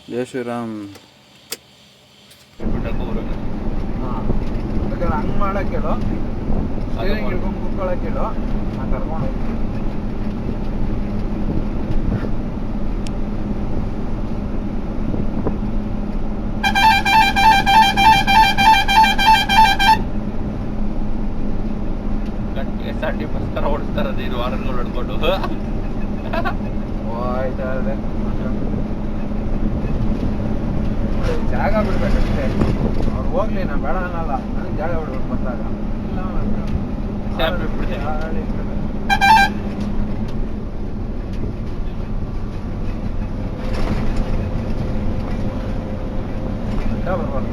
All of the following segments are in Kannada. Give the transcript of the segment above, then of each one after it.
ಜೈ ಶ್ರೀರಾಮ್. ಹಾಂ ಬೇಕಾದ್ರೆ ಹಂಗೆ ಮಾಡೋಕ್ಕೇಳು, ಸ್ಟೀರಿಂಗ್ ಹಿಡ್ಕೊಂಡು ಕೂತ್ಕೊಳ್ಳೋಕ್ಕೇಳು, ನಾನು ಕರ್ಕೊಂಡು ಹೋಗ್ತೀನಿ. SRT ಬಸ್ ಥರ ಓಡಿಸ್ತಾರೆ ಅದೇನು ವಾರಗಳು ಹೊಡ್ಕೊಂಡು ಹೋಯ್ತಾ ಇದೆ. ಜಾಗ ಬಿಡ್ಬೇಕಷ್ಟೇ, ಅವ್ರು ಹೋಗ್ಲಿ, ನಾನು ಬೇಡ ಅನ್ನಲ್ಲ, ನನಗೆ ಜಾಗ ಬಿಡ್ಬೇಕು ಬಂದಾಗ. ಬರ್ಬಾರ್ದು.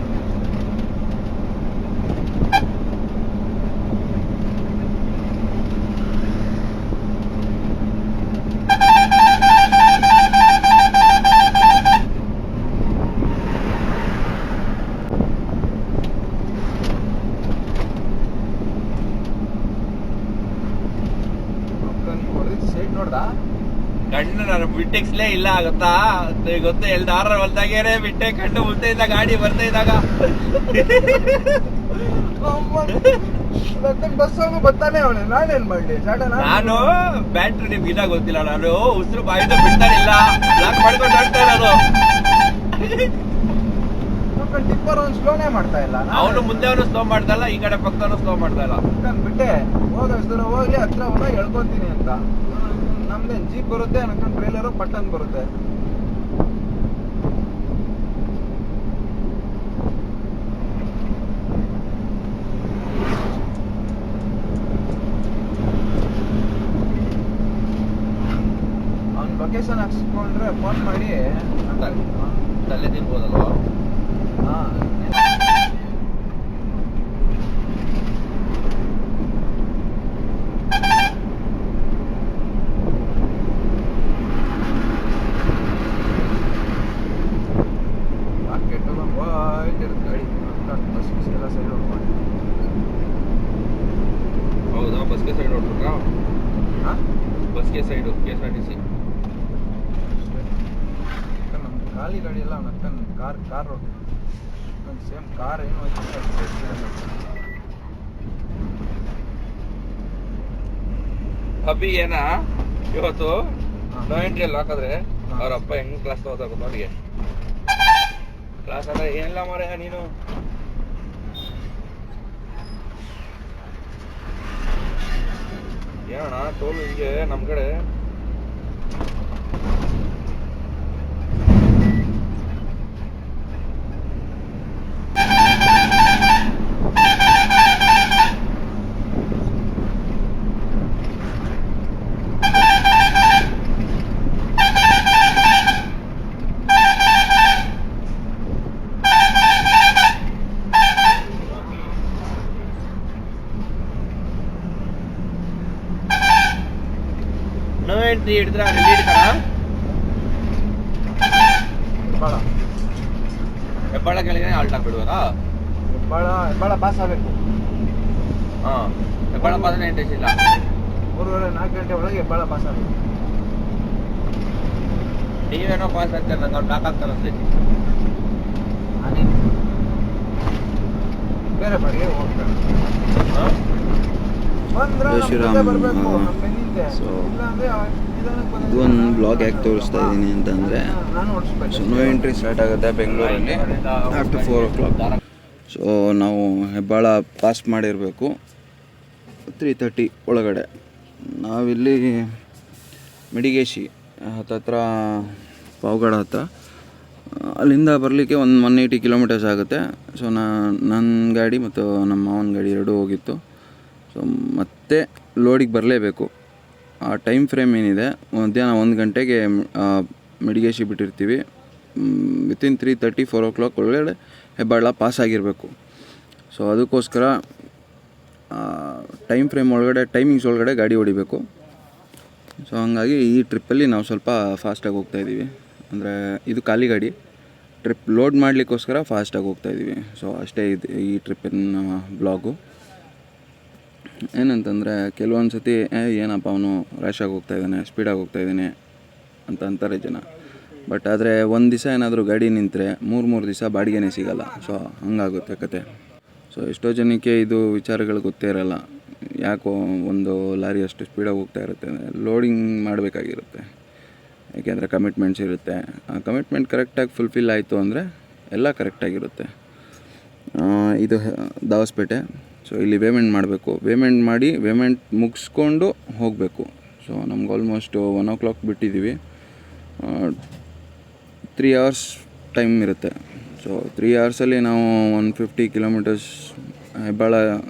ಕಣ್ಣು ನಾನು ಬಿಟ್ಟೆಕ್ಸ್ಲೇ ಇಲ್ಲ ಆಗುತ್ತಾ ಗೊತ್ತು, ಎಲ್ದಾರ ಹೊಲ್ದಾಗೇನೆ ಬಿಟ್ಟೆ ಕಣ್ಣು ಮುಂದೆ ಇದ್ದ ಗಾಡಿ ಬರ್ತಾ ಇದ್ದಾಗ ಬಸ್ ಬರ್ತಾನೆ ಅವನೇ, ನಾನೇನ್ ಮಾಡ್ಲಿ? ನಾನು ಬ್ಯಾಟ್ರಿ ನಿಮ್ಗೆ ಇದಾಗ ಗೊತ್ತಿಲ್ಲ, ನಾನು ಉಸಿರು ಬಾಯಿದ ಬಿಡ್ತಾನಿಲ್ಲ, ಲಾಕ್ ಮಾಡ್ಕೊಂಡು ಹೋಗ್ತಾ ಇರೋದು. ಟಿಪ್ಪರ್ ಅವ್ನು ಸ್ಲೋನೇ ಮಾಡ್ತಾ ಇಲ್ಲ, ಅವನು ಮುಂದೆ ಅವನು ಸ್ಲೋ ಮಾಡ್ತಾ ಇಲ್ಲ, ಈ ಕಡೆ ಪಕ್ಕದವನು ಸ್ಲೋ ಮಾಡ್ತಾ ಇಲ್ಲ. ಬಿಟ್ಟೆ ಹೋಗಷ್ಟು ದೂರ ಹೋಗ್ಲಿ, ಹತ್ರ ಹೋದಾಗ ಎಳ್ಕೊತೀನಿ ಅಂತ. ನಮ್ದೇನು ಜೀಪ್ ಬರುತ್ತೆ, ಅನ್ಕೊಂಡು ಟ್ರೇಲರು ಪಟ್ಟನ್ ಬರುತ್ತೆ. ಅವ್ನ ಲೊಕೇಶನ್ ಹಾಕ್ಸ್ಕೊಂಡ್ರೆ ಫೋನ್ ಮಾಡಿ ತಲೆ ತಿನ್ಬೋದಲ್ವಾ? ಹಾಂ ಹೌದಾ, ಬಸ್ಗೆ ಸೈಡ್ ಹೊಡ್ಬಿಟ್ರಾ? ಬಸ್ಗೆ ಸೈಡು KSRTC. ನಮ್ದು ಖಾಲಿ ಗಾಡಿ ಎಲ್ಲ ಅವ್ನು ಕಾರ್ ರೋಡ್ ಸೇಮ್ ಕಾರ್ ಏನು ಅಭಿ ಏನ ಇವತ್ತು ನೋ ಎಂಟ್ರಿಯಲ್ಲಿ ಹಾಕಿದ್ರೆ ಅವ್ರ ಅಪ್ಪ ಹೆಂಗ್ ಕ್ಲಾಸ್ ತಗೋತಾಗುತ್ತೆ ಅವ್ರಿಗೆ. ಕ್ಲಾಸ್ ಅಂದ್ರೆ ಏನಿಲ್ಲ ಮಾರ, ನೀನು ಏನಣ್ಣ ಟೋಲ್ ಹಿಂಗೆ ನಮ್ ಕಡೆ ನೋ ಎಂಟ್ರಿ ಹಿಡಿದ್ರೆ ಅಲ್ಲಿ ಹಿಡಿತಾರ. ಹೆಬ್ಬಾಳ ಕೆಳಗೆ ಆಲ್ಟ್ ಹಾಕ್ಬಿಡ್ಬೇಕಾ? ಹೆಬ್ಬಾಳ ಪಾಸ್ ಆಗಬೇಕು. ಹಾಂ, ಹೆಬ್ಬಾಳ ಪಾಸ್ ಎಂಟ್ರೆನ್ಸ್ ಇಲ್ಲ. 3:30-4 ಗಂಟೆ ಒಳಗೆ ಹೆಬ್ಬಾಳ ಪಾಸ್ ಆಗಬೇಕು. ನೀವೇನೋ ಪಾಸ್ ಆಗ್ತಾರೆ, ನಂಗೆ ಅವ್ರು ಹಾಕಾಕ್ತಾರೆ ಅಷ್ಟೇ. ಬೇರೆ ಬಾಡಿಗೆ ಹೋಗ್ತಾರೆ. ಜೈ ಶ್ರೀರಾಮ್. ಸೊ ಇದು ಒಂದು ಬ್ಲಾಗ್ ಯಾಕೆ ತೋರಿಸ್ತಾ ಇದ್ದೀನಿ ಅಂತಂದರೆ, ಸೊ ನೋ ಎಂಟ್ರಿ ಸ್ಟಾರ್ಟ್ ಆಗುತ್ತೆ ಬೆಂಗಳೂರಲ್ಲಿ ಆಫ್ಟರ್ 4 o'clock. ಸೊ ನಾವು ಹೆಬ್ಬಾಳ ಪಾಸ್ ಮಾಡಿರಬೇಕು 3:30 ಒಳಗಡೆ. ನಾವಿಲ್ಲಿ ಮಿಡಿಗೇಶಿ ಹತ್ತತ್ರ ಪಾವಗಡ ಹತ್ರ, ಅಲ್ಲಿಂದ ಬರಲಿಕ್ಕೆ 180 ಕಿಲೋಮೀಟರ್ಸ್ ಆಗುತ್ತೆ. ಸೊ ನನ್ನ ಗಾಡಿ ಮತ್ತು ನಮ್ಮ ಮಾವನ ಗಾಡಿ ಎರಡೂ ಹೋಗಿತ್ತು. ಸೊ ಮತ್ತೆ ಲೋಡಿಗೆ ಬರಲೇಬೇಕು. ಆ ಟೈಮ್ ಫ್ರೇಮ್ ಏನಿದೆ, ಮಧ್ಯಾಹ್ನ 1 ಗಂಟೆಗೆ ಮಿಡಿಗೇಶಿ ಬಿಟ್ಟಿರ್ತೀವಿ. ವಿತಿನ್ 3:30-4 o'clock ಒಳಗಡೆ ಹೆಬ್ಬಾಳ ಪಾಸ್ ಆಗಿರಬೇಕು. ಸೊ ಅದಕ್ಕೋಸ್ಕರ ಟೈಮ್ ಫ್ರೇಮ್ ಒಳಗಡೆ, ಟೈಮಿಂಗ್ಸ್ ಒಳಗಡೆ ಗಾಡಿ ಹೊಡಿಬೇಕು. ಸೊ ಹಾಗಾಗಿ ಈ ಟ್ರಿಪ್ಪಲ್ಲಿ ನಾವು ಸ್ವಲ್ಪ ಫಾಸ್ಟಾಗಿ ಹೋಗ್ತಾಯಿದ್ದೀವಿ. ಅಂದರೆ ಇದು ಖಾಲಿ ಗಾಡಿ, ಟ್ರಿಪ್ ಲೋಡ್ ಮಾಡಲಿಕ್ಕೋಸ್ಕರ ಫಾಸ್ಟಾಗಿ ಹೋಗ್ತಾಯಿದ್ದೀವಿ. ಸೊ ಅಷ್ಟೇ ಇದು ಈ ಟ್ರಿಪ್ಪಿನ ಬ್ಲಾಗು. ಏನಂತಂದರೆ ಕೆಲವೊಂದು ಸತಿ ಏನಪ್ಪ ಅವನು ರ್ಯಾಶಾಗಿ ಹೋಗ್ತಾಯಿದ್ದಾನೆ, ಸ್ಪೀಡಾಗಿ ಹೋಗ್ತಾಯಿದ್ದಾನೆ ಅಂತ ಅಂತಾರೆ ಜನ. ಬಟ್ ಆದರೆ ಒಂದು ದಿವಸ ಏನಾದರೂ ಗಾಡಿ ನಿಂತರೆ ಮೂರು ದಿವಸ ಬಾಡಿಗೆನೇ ಸಿಗೋಲ್ಲ. ಸೊ ಹಂಗಾಗುತ್ತೆ ಕತೆ. ಸೊ ಎಷ್ಟೋ ಜನಕ್ಕೆ ಇದು ವಿಚಾರಗಳು ಗೊತ್ತೇ ಇರೋಲ್ಲ. ಯಾಕೋ ಒಂದು ಲಾರಿ ಅಷ್ಟು ಸ್ಪೀಡಾಗಿ ಹೋಗ್ತಾ ಇರುತ್ತೆ, ಲೋಡಿಂಗ್ ಮಾಡಬೇಕಾಗಿರುತ್ತೆ. ಏಕೆಂದರೆ ಕಮಿಟ್ಮೆಂಟ್ಸ್ ಇರುತ್ತೆ. ಆ ಕಮಿಟ್ಮೆಂಟ್ ಕರೆಕ್ಟಾಗಿ ಫುಲ್ಫಿಲ್ ಆಯಿತು ಅಂದರೆ ಎಲ್ಲ ಕರೆಕ್ಟಾಗಿರುತ್ತೆ. ಇದು ದಾವಸ್ಪೇಟೆ. ಸೊ ಇಲ್ಲಿ ಪೇಮೆಂಟ್ ಮಾಡಬೇಕು, ಪೇಮೆಂಟ್ ಮುಗಿಸ್ಕೊಂಡು ಹೋಗಬೇಕು. ಸೊ ನಮ್ಗೆ ಆಲ್ಮೋಸ್ಟ್ 1 o'clock ಬಿಟ್ಟಿದ್ದೀವಿ. 3 hours ಟೈಮ್ ಇರುತ್ತೆ. ಸೊ 3 hoursಲ್ಲಿ ನಾವು 150 kilometers ಹೆಬ್ಬಾಳ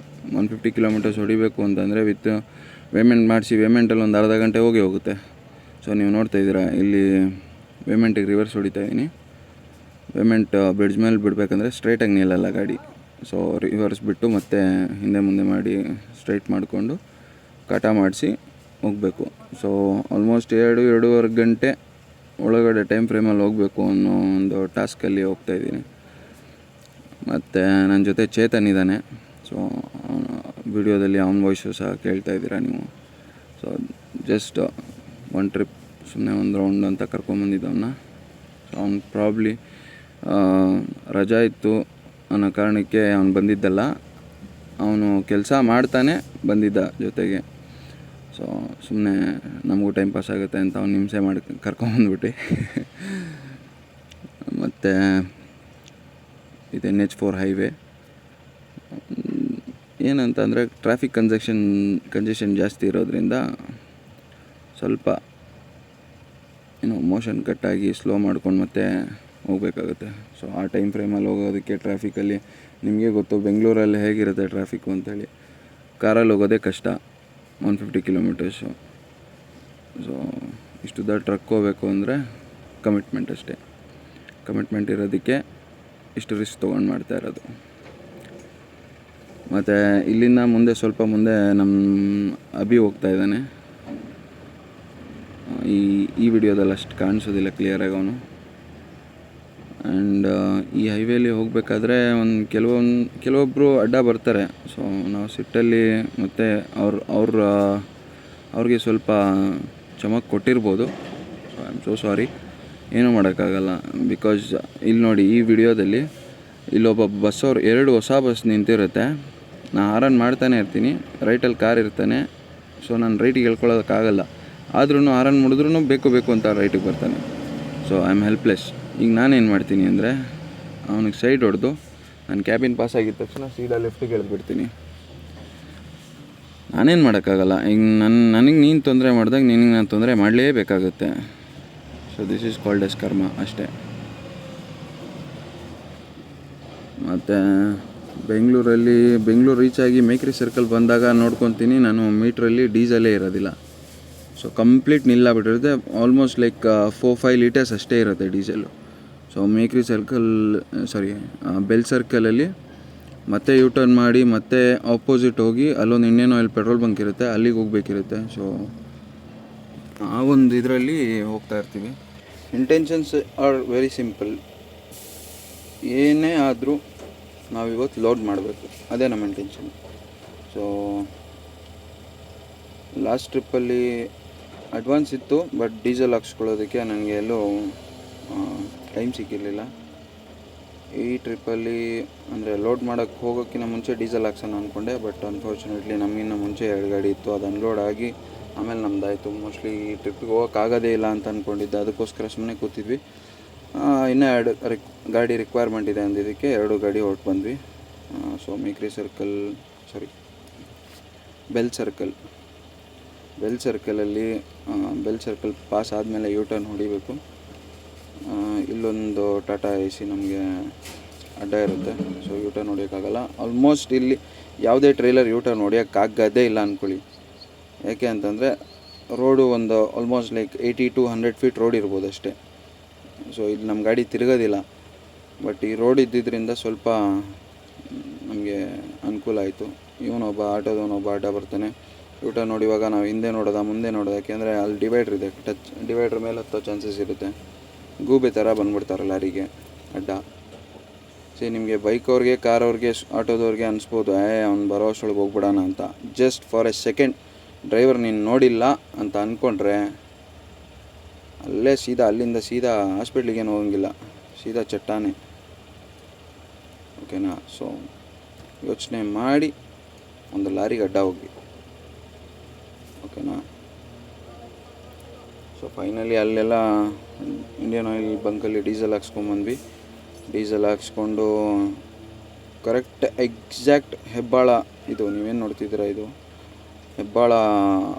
150 kilometers ಹೊಡಿಬೇಕು ಅಂತಂದರೆ ವಿತ್ ಪೇಮೆಂಟ್ ಮಾಡಿಸಿ ಪೇಮೆಂಟಲ್ಲಿ ಒಂದು ಅರ್ಧ ಗಂಟೆ ಹೋಗುತ್ತೆ. ಸೊ ನೀವು ನೋಡ್ತಾ ಇದ್ದೀರಾ ಇಲ್ಲಿ ಪೇಮೆಂಟಿಗೆ ರಿವರ್ಸ್ ಹೊಡಿತಾ ಇದ್ದೀನಿ. ಪೇಮೆಂಟ್ ಬ್ರಿಡ್ಜ್ ಮೇಲೆ ಬಿಡಬೇಕಂದ್ರೆ ಸ್ಟ್ರೈಟಾಗಿ ನಿಲ್ಲಲ್ಲ ಗಾಡಿ. ಸೊ ರಿವರ್ಸ್ ಬಿಟ್ಟು ಮತ್ತೆ ಹಿಂದೆ ಮುಂದೆ ಮಾಡಿ ಸ್ಟ್ರೈಟ್ ಮಾಡಿಕೊಂಡು ಕಾಟ ಮಾಡಿಸಿ ಹೋಗಬೇಕು. ಸೊ ಆಲ್ಮೋಸ್ಟ್ 2-2.5 ಗಂಟೆ ಒಳಗಡೆ ಟೈಮ್ ಫ್ರೇಮಲ್ಲಿ ಹೋಗಬೇಕು ಅನ್ನೋ ಒಂದು ಟಾಸ್ಕಲ್ಲಿ ಹೋಗ್ತಾಯಿದ್ದೀನಿ. ಮತ್ತು ನನ್ನ ಜೊತೆ ಚೇತನ್ ಇದ್ದಾನೆ. ಸೊ ವಿಡಿಯೋದಲ್ಲಿ ಅವನ ವಾಯ್ಸು ಸಹ ಕೇಳ್ತಾ ಇದ್ದೀರಾ ನೀವು. ಸೊ ಜಸ್ಟ್ ಒನ್ ಟ್ರಿಪ್ ಸುಮ್ಮನೆ ಒಂದು ರೌಂಡ್ ಅಂತ ಕರ್ಕೊಂಬಂದಿದ್ದವನ್ನ. ಸೊ ಅವ್ನು ಪ್ರಾಬ್ಲಿ ರಜಾ ಇತ್ತು ಅನ್ನೋ ಕಾರಣಕ್ಕೆ ಅವನು ಬಂದಿದ್ದಲ್ಲ, ಅವನು ಕೆಲಸ ಮಾಡ್ತಾನೆ ಬಂದಿದ್ದ ಜೊತೆಗೆ. ಸೊ ಸುಮ್ಮನೆ ನಮಗೂ ಟೈಮ್ ಪಾಸ್ ಆಗುತ್ತೆ ಅಂತ ಅವ್ನು ಹಿಂಸೆ ಮಾಡಿ ಕರ್ಕೊಂಬಂದ್ಬಿಟ್ಟು. ಮತ್ತು ಇದು NH4 ಹೈವೇ. ಏನಂತಂದರೆ ಟ್ರಾಫಿಕ್ ಕಂಜೆಷನ್ ಜಾಸ್ತಿ ಇರೋದ್ರಿಂದ ಸ್ವಲ್ಪ ಮೋಷನ್ ಕಟ್ಟಾಗಿ ಸ್ಲೋ ಮಾಡ್ಕೊಂಡು ಮತ್ತೆ ಹೋಗಬೇಕಾಗುತ್ತೆ. ಸೊ ಆ ಟೈಮ್ ಫ್ರೇಮಲ್ಲಿ ಹೋಗೋದಕ್ಕೆ ಟ್ರಾಫಿಕಲ್ಲಿ ನಿಮಗೆ ಗೊತ್ತು ಬೆಂಗಳೂರಲ್ಲಿ ಹೇಗಿರುತ್ತೆ ಟ್ರಾಫಿಕ್ಕು ಅಂತೇಳಿ. ಕಾರಲ್ಲಿ ಹೋಗೋದೇ ಕಷ್ಟ 150 kilometers. ಸೊ ಇಷ್ಟುದ್ದ ಟ್ರಕ್ ಹೋಗಬೇಕು ಅಂದರೆ ಕಮಿಟ್ಮೆಂಟ್ ಅಷ್ಟೇ. ಕಮಿಟ್ಮೆಂಟ್ ಇರೋದಕ್ಕೆ ಇಷ್ಟು ರಿಸ್ಕ್ ತೊಗೊಂಡು ಮಾಡ್ತಾ ಇರೋದು. ಮತ್ತು ಇಲ್ಲಿಂದ ಮುಂದೆ ಸ್ವಲ್ಪ ಮುಂದೆ ನಮ್ಮ ಅಭಿ ಹೋಗ್ತಾ ಇದ್ದಾನೆ. ಈ ವಿಡಿಯೋದಲ್ಲಿ ಅಷ್ಟು ಕಾಣಿಸೋದಿಲ್ಲ ಕ್ಲಿಯರಾಗಿ ಅವನು. ಆ್ಯಂಡ್ ಈ ಹೈವೇಲಿ ಹೋಗಬೇಕಾದ್ರೆ ಕೆಲವೊಬ್ಬರು ಅಡ್ಡ ಬರ್ತಾರೆ. ಸೊ ನಾವು ಸಿಟ್ಟಲ್ಲಿ ಮತ್ತು ಅವ್ರಿಗೆ ಸ್ವಲ್ಪ ಚಮಕ್ ಕೊಟ್ಟಿರ್ಬೋದು. So I am so sorry, ಏನೂ ಮಾಡೋಕ್ಕಾಗಲ್ಲ. ಬಿಕಾಸ್ ಇಲ್ಲಿ ನೋಡಿ ಈ ವಿಡಿಯೋದಲ್ಲಿ ಇಲ್ಲೊಬ್ಬ ಬಸ್ಸವ್ರು 2 ಹೊಸ ಬಸ್ ನಿಂತಿರುತ್ತೆ. ನಾನು ಹಾರನ್ ಮಾಡ್ತಾನೆ ಇರ್ತೀನಿ, ರೈಟಲ್ಲಿ ಕಾರ್ ಇರ್ತಾನೆ. ಸೊ ನಾನು ರೈಟಿಗೆ ಹೇಳ್ಕೊಳ್ಳೋದಕ್ಕಾಗಲ್ಲ. ಆದ್ರೂ ಹಾರನ್ ಮಾಡಿದ್ರೂ ಬೇಕು ಅಂತ ರೈಟಿಗೆ ಬರ್ತಾನೆ. So I am helpless. ಈಗ ನಾನೇನು ಮಾಡ್ತೀನಿ ಅಂದರೆ ಅವನಿಗೆ ಸೈಡ್ ಹೊಡೆದು ನನ್ನ ಕ್ಯಾಬಿನ್ ಪಾಸ್ ಆಗಿದ ತಕ್ಷಣ ಸೀದಾ ಲೆಫ್ಟಿಗೆ ಎಳೆದ್ಬಿಡ್ತೀನಿ. ನಾನೇನು ಮಾಡೋಕ್ಕಾಗಲ್ಲ. ಈಗ ನನಗೆ ನೀನು ತೊಂದರೆ ಮಾಡಿದಾಗ ನಿನಗೆ ನಾನು ತೊಂದರೆ ಮಾಡಲೇಬೇಕಾಗುತ್ತೆ. So this is called as karma ಅಷ್ಟೇ. ಮತ್ತು ಬೆಂಗಳೂರು ರೀಚ್ ಆಗಿ ಮೇಕ್ರಿ ಸರ್ಕಲ್ ಬಂದಾಗ ನೋಡ್ಕೊತೀನಿ ನಾನು ಮೀಟ್ರಲ್ಲಿ ಡೀಸೆಲೇ ಇರೋದಿಲ್ಲ. ಸೊ ಕಂಪ್ಲೀಟ್ ನಿಲ್ಲಾಬಿಟ್ಟಿರುತ್ತೆ. ಆಲ್ಮೋಸ್ಟ್ ಲೈಕ್ 4-5 liters ಅಷ್ಟೇ ಇರುತ್ತೆ ಡೀಸೆಲು. ಸೊ ಮೇಕ್ರಿ ಬೆಲ್ ಸರ್ಕಲಲ್ಲಿ ಮತ್ತೆ ಯೂಟರ್ನ್ ಮಾಡಿ ಮತ್ತೆ ಆಪೋಸಿಟ್ ಹೋಗಿ ಅಲ್ಲೊಂದು ಇಂಡಿಯನ್ ಆಯಿಲ್ ಪೆಟ್ರೋಲ್ ಬಂಕ್ ಇರುತ್ತೆ, ಅಲ್ಲಿಗೆ ಹೋಗಬೇಕಿರುತ್ತೆ. ಸೊ ಆ ಒಂದು ಇದರಲ್ಲಿ ಹೋಗ್ತಾ ಇರ್ತೀವಿ. Intentions are very simple. ಏನೇ ಆದರೂ ನಾವಿವತ್ತು ಲೋಡ್ ಮಾಡಬೇಕು, ಅದೇ ನಮ್ಮ ಇಂಟೆನ್ಷನ್. ಸೊ ಲಾಸ್ಟ್ ಟ್ರಿಪ್ಪಲ್ಲಿ ಅಡ್ವಾನ್ಸ್ ಇತ್ತು, ಬಟ್ ಡೀಸೆಲ್ ಹಾಕ್ಸ್ಕೊಳ್ಳೋದಕ್ಕೆ ನನಗೆ ಎಲ್ಲೂ ಟೈಮ್ ಸಿಕ್ಕಿರಲಿಲ್ಲ. ಈ ಟ್ರಿಪ್ಪಲ್ಲಿ ಅಂದರೆ ಲೋಡ್ ಮಾಡೋಕ್ಕೆ ಹೋಗೋಕ್ಕಿಂತ ಮುಂಚೆ ಡೀಸೆಲ್ ಹಾಕ್ಸೋಣ ಅಂದ್ಕೊಂಡೆ. ಬಟ್ ಅನ್ಫಾರ್ಚುನೇಟ್ಲಿ ನಮಗಿನ್ನ ಮುಂಚೆ 2 ಗಾಡಿ ಇತ್ತು, ಅದು ಅನ್ಲೋಡ್ ಆಗಿ ಆಮೇಲೆ ನಮ್ಮದಾಯಿತು. ಮೋಸ್ಟ್ಲಿ ಈ ಟ್ರಿಪ್ಪಿಗೆ ಹೋಗೋಕ್ಕಾಗೋದೇ ಇಲ್ಲ ಅಂತ ಅಂದ್ಕೊಂಡಿದ್ದೆ. ಅದಕ್ಕೋಸ್ಕರ ಸುಮ್ಮನೆ ಕೂತಿದ್ವಿ. ಇನ್ನೂ 2 ಗಾಡಿ ರಿಕ್ವೈರ್ಮೆಂಟ್ ಇದೆ ಅಂದಿದ್ದಕ್ಕೆ 2 ಗಾಡಿ ಹೊರಟು ಬಂದ್ವಿ. ಸೊ ಮೇಕ್ರಿ ಬೆಲ್ ಸರ್ಕಲಲ್ಲಿ ಬೆಲ್ ಸರ್ಕಲ್ ಪಾಸ್ ಆದಮೇಲೆ ಯೂಟರ್ನ್ ಹೊಡಿಬೇಕು. ಇಲ್ಲೊಂದು ಟಾಟಾ AC ನಮಗೆ ಅಡ್ಡ ಇರುತ್ತೆ. So U-turn ಹೊಡಿಯೋಕ್ಕಾಗಲ್ಲ. ಆಲ್ಮೋಸ್ಟ್ ಇಲ್ಲಿ ಯಾವುದೇ ಟ್ರೈಲರ್ ಯೂಟರ್ನ್ ಹೊಡಿಯೋಕ್ಕಾಗದೇ ಇಲ್ಲ ಅಂದ್ಕೊಳ್ಳಿ. ಯಾಕೆ ಅಂತಂದರೆ ರೋಡು ಒಂದು almost like 80 to 100 feet road ಇರ್ಬೋದು ಅಷ್ಟೇ. ಸೊ ಇಲ್ಲಿ ನಮ್ಮ ಗಾಡಿ ತಿರುಗೋದಿಲ್ಲ. ಬಟ್ ಈ ರೋಡ್ ಇದ್ದಿದ್ದರಿಂದ ಸ್ವಲ್ಪ ನಮಗೆ ಅನುಕೂಲ ಆಯಿತು. ಆಟೋದವನೊಬ್ಬ ಅಡ್ಡ ಬರ್ತಾನೆ. ಯೂಟರ್ನ್ ನೋಡಿವಾಗ ನಾವು ಹಿಂದೆ ನೋಡೋದ ಮುಂದೆ ನೋಡೋದು, ಯಾಕೆಂದರೆ ಅಲ್ಲಿ ಡಿವೈಡ್ರ್ ಇದೆ. ಡಿವೈಡ್ರ್ ಮೇಲೆ ಹತ್ತೋ ಚಾನ್ಸಸ್ ಇರುತ್ತೆ. ಗೂಬೆ ಥರ ಬಂದ್ಬಿಡ್ತಾರೆ ಲಾರಿಗೆ ಅಡ್ಡ. ನಿಮಗೆ ಬೈಕವ್ರಿಗೆ, ಕಾರವ್ರಿಗೆ, ಆಟೋದವ್ರಿಗೆ ಅನಿಸ್ಬೋದು ಅವ್ನು ಬರೋ ಅಷ್ಟೊಳಗೆ ಹೋಗ್ಬಿಡೋಣ ಅಂತ. Just for A second driver ನೀನು ನೋಡಿಲ್ಲ ಅಂತ ಅಂದ್ಕೊಂಡ್ರೆ ಅಲ್ಲೇ ಸೀದಾ ಅಲ್ಲಿಂದ ಸೀದಾ ಹಾಸ್ಪಿಟ್ಲಿಗೇನು ಹೋಗಂಗಿಲ್ಲ, ಸೀದಾ ಚಟ್ಟಾನೆ. ಓಕೆನಾ? ಸೊ ಯೋಚನೆ ಮಾಡಿ ಒಂದು ಲಾರಿಗೆ ಅಡ್ಡ ಹೋಗಿ. ಓಕೆನಾ? ಸೊ ಫೈನಲಿ ಅಲ್ಲೆಲ್ಲ ಇಂಡಿಯನ್ ಆಯಿಲ್ ಬಂಕಲ್ಲಿ ಡೀಸೆಲ್ ಹಾಕ್ಸ್ಕೊಂಬಂದ್ವಿ. ಡೀಸೆಲ್ ಹಾಕ್ಸ್ಕೊಂಡು ಕರೆಕ್ಟ್ ಎಕ್ಸಾಕ್ಟ್ ಹೆಬ್ಬಾಳ, ಇದು ನೀವೇನು ನೋಡ್ತಿದ್ದೀರಾ ಇದು ಹೆಬ್ಬಾಳ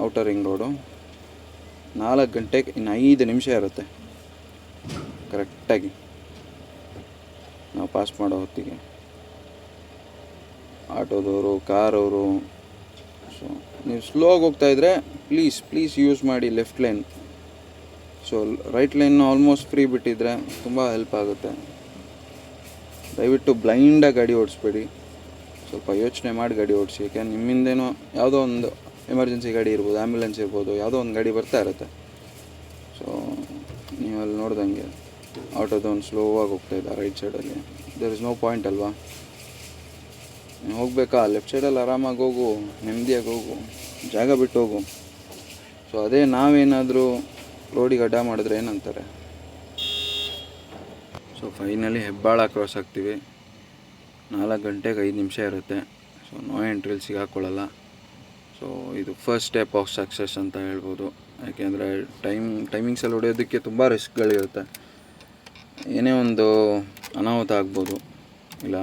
ಔಟರ್ ರಿಂಗ್ ರೋಡು. 4 ಗಂಟೆಗೆ ಇನ್ನು 5 ನಿಮಿಷ ಇರುತ್ತೆ ಕರೆಕ್ಟಾಗಿ ನಾವು ಪಾಸ್ ಮಾಡೋ ಹೊತ್ತಿಗೆ. ಆಟೋದವರು, ಕಾರವರು. ಸೊ ನೀವು ಸ್ಲೋಗಿ ಹೋಗ್ತಾಯಿದ್ರೆ ಪ್ಲೀಸ್ ಯೂಸ್ ಮಾಡಿ left lane. So right lane almost free ಬಿಟ್ಟಿದ್ರೆ ತುಂಬ ಹೆಲ್ಪ್ ಆಗುತ್ತೆ. ದಯವಿಟ್ಟು ಬ್ಲೈಂಡಾಗಿ ಗಾಡಿ ಓಡಿಸ್ಬೇಡಿ, ಸ್ವಲ್ಪ ಯೋಚನೆ ಮಾಡಿ ಗಾಡಿ ಓಡಿಸಿ. ಯಾಕೆಂದ್ರೆ ನಿಮ್ಮಿಂದೇನೋ ಯಾವುದೋ ಒಂದು ಎಮರ್ಜೆನ್ಸಿ ಗಾಡಿ ಇರ್ಬೋದು, ಆ್ಯಂಬುಲೆನ್ಸ್ ಇರ್ಬೋದು, ಯಾವುದೋ ಒಂದು ಗಾಡಿ ಬರ್ತಾ ಇರುತ್ತೆ. ಸೊ ನೀವು ಅಲ್ಲಿ ನೋಡ್ದಂಗೆ ಆಟೋದವನು ಸ್ಲೋವಾಗಿ ಹೋಗ್ತಾಯಿದ್ದ ರೈಟ್ ಸೈಡಲ್ಲಿ. ದೇರ್ ಇಸ್ ನೋ ಪಾಯಿಂಟ್ ಅಲ್ವಾ? ನೀವು ಹೋಗಬೇಕಾ ಲೆಫ್ಟ್ ಸೈಡಲ್ಲಿ ಆರಾಮಾಗಿ ಹೋಗು, ನೆಮ್ಮದಿಯಾಗಿ ಹೋಗು, ಜಾಗ ಬಿಟ್ಟು ಹೋಗು. ಸೊ ಅದೇ ನಾವೇನಾದರೂ ರೋಡಿಗೆ ಅಡ್ಡ ಮಾಡಿದ್ರೆ ಏನಂತಾರೆ. ಸೊ ಫೈನಲಿ ಹೆಬ್ಬಾಳ ಕ್ರಾಸ್ ಆಗ್ತೀವಿ. 4 ಗಂಟೆಗೆ 5 ನಿಮಿಷ ಇರುತ್ತೆ. ಸೊ ನೋ ಎಂಟ್ರಿಲಿ ಸಿಗಾಕೊಳ್ಳಲ್ಲ. ಸೊ ಇದು ಫಸ್ಟ್ ಸ್ಟೆಪ್ ಆಫ್ ಸಕ್ಸಸ್ ಅಂತ ಹೇಳ್ಬೋದು. ಯಾಕೆಂದರೆ ಟೈಮಿಂಗ್ಸಲ್ಲಿ ಹೊಡೆಯೋದಕ್ಕೆ ತುಂಬ ರಿಸ್ಕ್ಗಳಿರುತ್ತೆ. ಏನೇ ಒಂದು ಅನಾಹುತ ಆಗ್ಬೋದು, ಇಲ್ಲ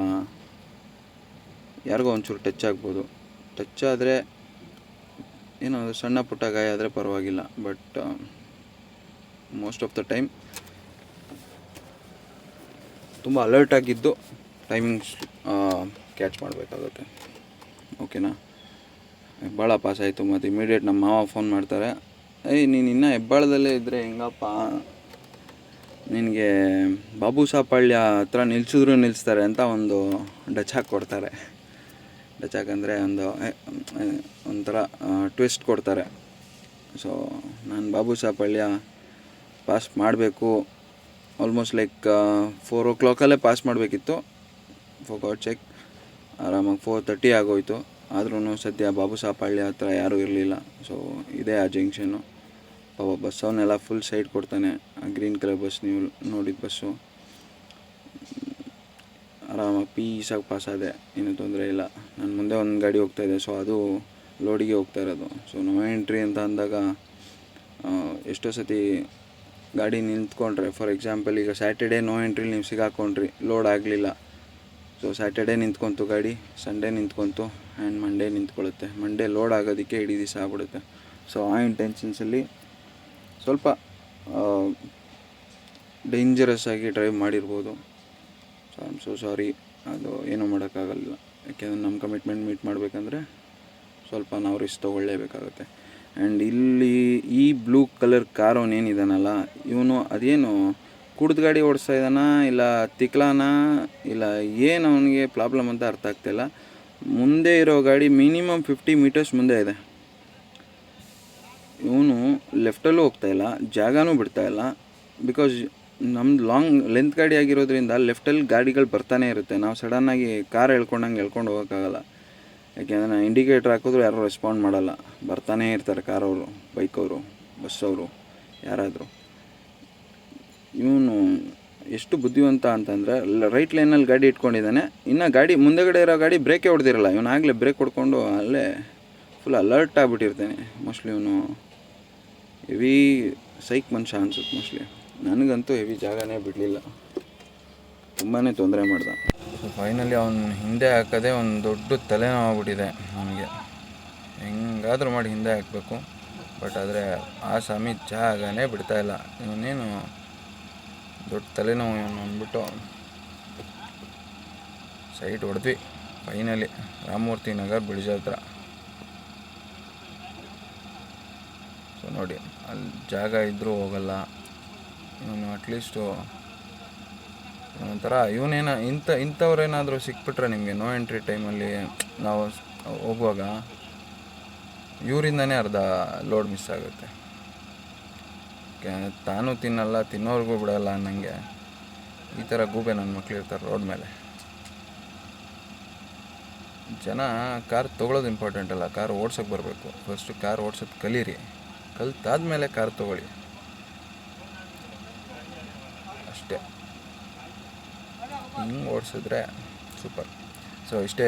ಯಾರಿಗೋ ಒಂಚೂರು ಟಚ್ ಆಗ್ಬೋದು. ಟಚ್ ಆದರೆ ಏನೋ ಸಣ್ಣ ಪುಟ್ಟ ಗಾಯ ಆದರೆ ಪರವಾಗಿಲ್ಲ. But most of the time ತುಂಬ ಅಲರ್ಟಾಗಿದ್ದು ಟೈಮಿಂಗ್ಸ್ ಕ್ಯಾಚ್ ಮಾಡಬೇಕಾಗುತ್ತೆ. ಓಕೆನಾ? ಹೆಬ್ಬಾಳ ಪಾಸ್ ಆಯಿತು. ಮತ್ತು ಇಮಿಡಿಯೇಟ್ ನಮ್ಮ ಮಾವ ಫೋನ್ ಮಾಡ್ತಾರೆ, ನೀನು ಇನ್ನೂ ಹೆಬ್ಬಾಳದಲ್ಲೇ ಇದ್ದರೆ ಹೆಂಗಪ್ಪ, ನಿನಗೆ ಬಾಬು ಸಾಪಳ್ಯ ಹತ್ರ ನಿಲ್ಲಿಸಿದ್ರು ನಿಲ್ಲಿಸ್ತಾರೆ ಅಂತ ಒಂದು ಡಚಾಕ್ ಕೊಡ್ತಾರೆ. ಡಚಾಕ್ ಅಂದರೆ ಒಂಥರ ಟ್ವಿಸ್ಟ್ ಕೊಡ್ತಾರೆ. ಸೊ ನಾನು ಬಾಬು ಸಾಪಳ್ಯ ಪಾಸ್ ಮಾಡಬೇಕು, ಆಲ್ಮೋಸ್ಟ್ ಲೈಕ್ 4 o'clock ಪಾಸ್ ಮಾಡಬೇಕಿತ್ತು. ಫಾರ್ ಗಾಡ್ ಚೆಕ್ ಆರಾಮಾಗಿ 4:30 ಆಗೋಯಿತು. ಆದ್ರೂ ಸದ್ಯ ಬಾಬು ಸಾಪಳ್ಯ ಹತ್ರ ಯಾರೂ ಇರಲಿಲ್ಲ. ಸೊ ಇದೇ ಆ ಜಂಕ್ಷನ್ನು. ಪಾಪ ಬಸ್ಸವನ್ನೆಲ್ಲ ಫುಲ್ ಸೈಡ್ ಕೊಡ್ತಾನೆ. ಆ ಗ್ರೀನ್ ಕಲರ್ ಬಸ್ ನೀವು ನೋಡಿದ ಬಸ್ಸು. ಆರಾಮಾಗಿ ಪೀಸಾಗಿ ಪಾಸ್ ಆದೆ, ಏನೂ ತೊಂದರೆ ಇಲ್ಲ. ನನ್ನ ಮುಂದೆ ಒಂದು ಗಾಡಿ ಹೋಗ್ತಾಯಿದೆ. ಸೊ ಅದು ಲೋಡಿಗೆ ಹೋಗ್ತಾ ಇರೋದು. ಸೊ ನೋ ಎಂಟ್ರಿ ಅಂತ ಅಂದಾಗ ಎಷ್ಟೋ ಸತಿ ಗಾಡಿ ನಿಂತ್ಕೊಂಡ್ರೆ, ಫಾರ್ ಎಕ್ಸಾಂಪಲ್ ಈಗ ಸ್ಯಾಟರ್ಡೇ ನೋ ಎಂಟ್ರಿ ನೀವು ಸಿಗಾಕೊಂಡ್ರಿ, ಲೋಡ್ ಆಗಲಿಲ್ಲ. ಸೊ ಸ್ಯಾಟರ್ಡೇ ನಿಂತ್ಕೊಂತು ಗಾಡಿ, ಸಂಡೇ ನಿಂತ್ಕೊಂತು, ಆ್ಯಂಡ್ ಮಂಡೇ ನಿಂತ್ಕೊಳ್ಳುತ್ತೆ. ಮಂಡೇ ಲೋಡ್ ಆಗೋದಕ್ಕೆ ಇಡೀ ದಿವಸ ಆಗ್ಬಿಡುತ್ತೆ. ಸೊ ಆ ಇಂಟೆನ್ಷನ್ಸಲ್ಲಿ ಸ್ವಲ್ಪ ಡೇಂಜರಸ್ ಆಗಿ ಡ್ರೈವ್ ಮಾಡಿರ್ಬೋದು. ಸೊ ಐ ಆಮ್ ಸೋ ಸಾರಿ. ಅದು ಏನೂ ಮಾಡೋಕ್ಕಾಗಲ್ಲ. ಯಾಕೆಂದರೆ ನಮ್ಮ ಕಮಿಟ್ಮೆಂಟ್ ಮೀಟ್ ಮಾಡಬೇಕಂದ್ರೆ ಸ್ವಲ್ಪ ನಾವು ರಿಸ್ಕ್ ತೊಗೊಳ್ಳೇಬೇಕಾಗುತ್ತೆ. ಆ್ಯಂಡ್ ಇಲ್ಲಿ ಈ ಬ್ಲೂ ಕಲರ್ ಕಾರ್ ಅವನೇನಿದಾನಲ್ಲ, ಇವನು ಅದೇನು ಕುಡ್ದು ಗಾಡಿ ಓಡಿಸ್ತಾ ಇದ್ದಾನ, ಇಲ್ಲ ತಿಕ್ಲಾನ, ಇಲ್ಲ ಏನು ಅವನಿಗೆ ಪ್ರಾಬ್ಲಮ್ ಅಂತ ಅರ್ಥ ಆಗ್ತಾಯಿಲ್ಲ. ಮುಂದೆ ಇರೋ ಗಾಡಿ ಮಿನಿಮಮ್ 50 meters ಮುಂದೆ ಇದೆ. ಇವನು ಲೆಫ್ಟಲ್ಲೂ ಹೋಗ್ತಾಯಿಲ್ಲ, ಜಾಗನೂ ಬಿಡ್ತಾಯಿಲ್ಲ. ಬಿಕಾಸ್ ನಮ್ದು ಲಾಂಗ್ ಲೆಂತ್ ಗಾಡಿ ಆಗಿರೋದ್ರಿಂದ ಲೆಫ್ಟಲ್ಲಿ ಗಾಡಿಗಳು ಬರ್ತಾನೆ ಇರುತ್ತೆ. ನಾವು ಸಡನ್ನಾಗಿ ಕಾರ್ ಎಳ್ಕೊಂಡು ಹೋಗೋಕ್ಕಾಗಲ್ಲ. ಯಾಕೆಂದರೆ ಇಂಡಿಕೇಟ್ರ್ ಹಾಕಿದ್ರು ಯಾರೂ ರೆಸ್ಪಾಂಡ್ ಮಾಡಲ್ಲ, ಬರ್ತಾನೇ ಇರ್ತಾರೆ ಕಾರವರು, ಬೈಕವರು, ಬಸ್ಸವರು, ಯಾರಾದರೂ. ಇವನು ಎಷ್ಟು ಬುದ್ಧಿವಂತ ಅಂತಂದರೆ ರೈಟ್ ಲೈನಲ್ಲಿ ಗಾಡಿ ಇಟ್ಕೊಂಡಿದ್ದಾನೆ. ಇನ್ನು ಗಾಡಿ ಮುಂದೆಗಡೆ ಇರೋ ಗಾಡಿ ಬ್ರೇಕೇ ಹೊಡೆದಿರಲ್ಲ. ಇವನು ಆಗಲೇ ಬ್ರೇಕ್ ಹೊಡ್ಕೊಂಡು ಅಲ್ಲೇ ಫುಲ್ ಅಲರ್ಟ್ ಆಗಿಬಿಟ್ಟಿರ್ತಾನೆ. ಮೋಸ್ಟ್ಲಿ ಇವನು ಹೆವಿ ಸೈಕ್ ಮನುಷ್ಯ ಅನ್ಸುತ್ತೆ ಮೋಸ್ಟ್ಲಿ. ನನಗಂತೂ ಹೆವಿ ಜಾಗನೇ ಬಿಡಲಿಲ್ಲ, ತುಂಬಾ ತೊಂದರೆ ಮಾಡ್ದ. ಸೊ ಫೈನಲಿ ಅವನು ಹಿಂದೆ ಹಾಕೋದೇ ಒಂದು ದೊಡ್ಡ ತಲೆನೋವು ಆಗ್ಬಿಟ್ಟಿದೆ ನನಗೆ. ಹೆಂಗಾದರೂ ಮಾಡಿ ಹಿಂದೆ ಹಾಕಬೇಕು. ಬಟ್ ಆದರೆ ಆ ಸ್ವಾಮಿ ಜಾಗನೇ ಬಿಡ್ತಾಯಿಲ್ಲ. ಇವನೇನು ದೊಡ್ಡ ತಲೆನೋವು ಇವನು ಅಂದ್ಬಿಟ್ಟು ಸೈಡ್ ಹೊಡೆದ್ವಿ ಫೈನಲಿ. ರಾಮಮೂರ್ತಿ ನಗರ್ ಬ್ರಿಡ್ಜ್ ಹತ್ರ. ಸೊ ನೋಡಿ, ಅಲ್ಲಿ ಜಾಗ ಇದ್ದರೂ ಹೋಗಲ್ಲ ಇವನು. ಅಟ್ಲೀಸ್ಟು ಒಂಥರ ಇಂಥವ್ರೇನಾದರೂ ಸಿಕ್ಬಿಟ್ರೆ ನಿಮಗೆ ನೋ ಎಂಟ್ರಿ ಟೈಮಲ್ಲಿ ನಾವು ಹೋಗುವಾಗ ಇವರಿಂದನೇ ಅರ್ಧ ಲೋಡ್ ಮಿಸ್ ಆಗುತ್ತೆ. ತಾನು ತಿನ್ನಲ್ಲ, ತಿನ್ನೋರ್ಗೂ ಬಿಡಲ್ಲ ಅನ್ನಂಗೆ ಈ ಥರ ಗೂಬೆ ನನ್ನ ಮಕ್ಳು ಇರ್ತಾರೆ ರೋಡ್ ಮೇಲೆ. ಜನ ಕಾರ್ ತೊಗೊಳೋದು ಇಂಪಾರ್ಟೆಂಟ್ ಅಲ್ಲ, ಕಾರ್ ಓಡ್ಸೋಕ್ಕೆ ಬರಬೇಕು. ಫಸ್ಟು ಕಾರ್ ಓಡ್ಸೋದು ಕಲೀರಿ, ಕಲ್ತಾದ್ಮೇಲೆ ಕಾರ್ ತೊಗೊಳ್ಳಿ. ಹಿಂಗೆ ಓಡಿಸಿದ್ರೆ ಸೂಪರ್. ಸೊ ಇಷ್ಟೇ.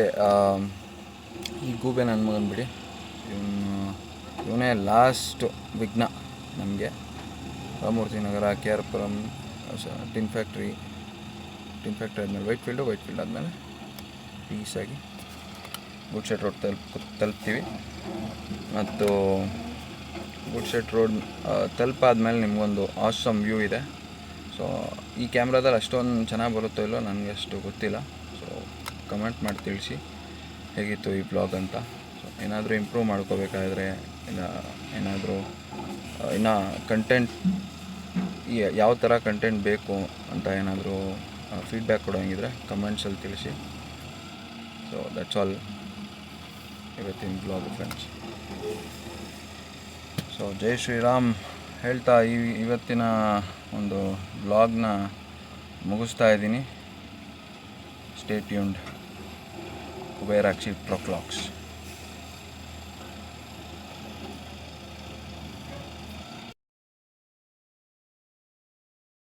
ಈ ಗೂಬೆ ನನ್ನ ಮಗನ ಬಿಡಿ, ಇವನೇ ಲಾಸ್ಟ್ ವಿಘ್ನ ನಮಗೆ. Ramamurthy Nagar, K R Puram, tin factory ಆದಮೇಲೆ ವೈಟ್ ಫೀಲ್ಡ್ ಆದಮೇಲೆ ಪೀಸಾಗಿ ಗುಡ್ ಶೆಡ್ ರೋಡ್ ತಲುಪ್ತೀವಿ. ಮತ್ತು ಗುಡ್ ಶೆಡ್ ರೋಡ್ ತಲುಪಾದ್ಮೇಲೆ ನಿಮಗೊಂದು ಆಸಮ್ ವ್ಯೂ ಇದೆ. ಸೊ ಈ ಕ್ಯಾಮ್ರಾದಲ್ಲಿ ಅಷ್ಟೊಂದು ಚೆನ್ನಾಗಿ ಬರುತ್ತೋ ಇಲ್ಲೋ ನನಗೆ ಅಷ್ಟು ಗೊತ್ತಿಲ್ಲ. ಸೊ ಕಮೆಂಟ್ ಮಾಡಿ ತಿಳಿಸಿ ಹೇಗಿತ್ತು ಈ ಬ್ಲಾಗ್ ಅಂತ. ಸೊ ಏನಾದರೂ ಇಂಪ್ರೂವ್ ಮಾಡ್ಕೋಬೇಕಾದ್ರೆ, ಇಲ್ಲ ಏನಾದರೂ ಇನ್ನು ಕಂಟೆಂಟ್ ಯಾವ ಥರ ಕಂಟೆಂಟ್ ಬೇಕು ಅಂತ ಏನಾದರೂ ಫೀಡ್ಬ್ಯಾಕ್ ಕೊಡೋಂಗಿದ್ರೆ ಕಮೆಂಟ್ಸಲ್ಲಿ ತಿಳಿಸಿ. ಸೊ ದಟ್ಸ್ ಆಲ್ ಇವತ್ತಿನ blog friends. So Jai Shriram ಹೇಳ್ತಾ ಇವತ್ತಿನ ಒಂದು ಬ್ಲಾಗ್ನ ಮುಗಿಸ್ತಾ ಇದ್ದೀನಿ. Stay tuned. Kuberakshi pro vlogs.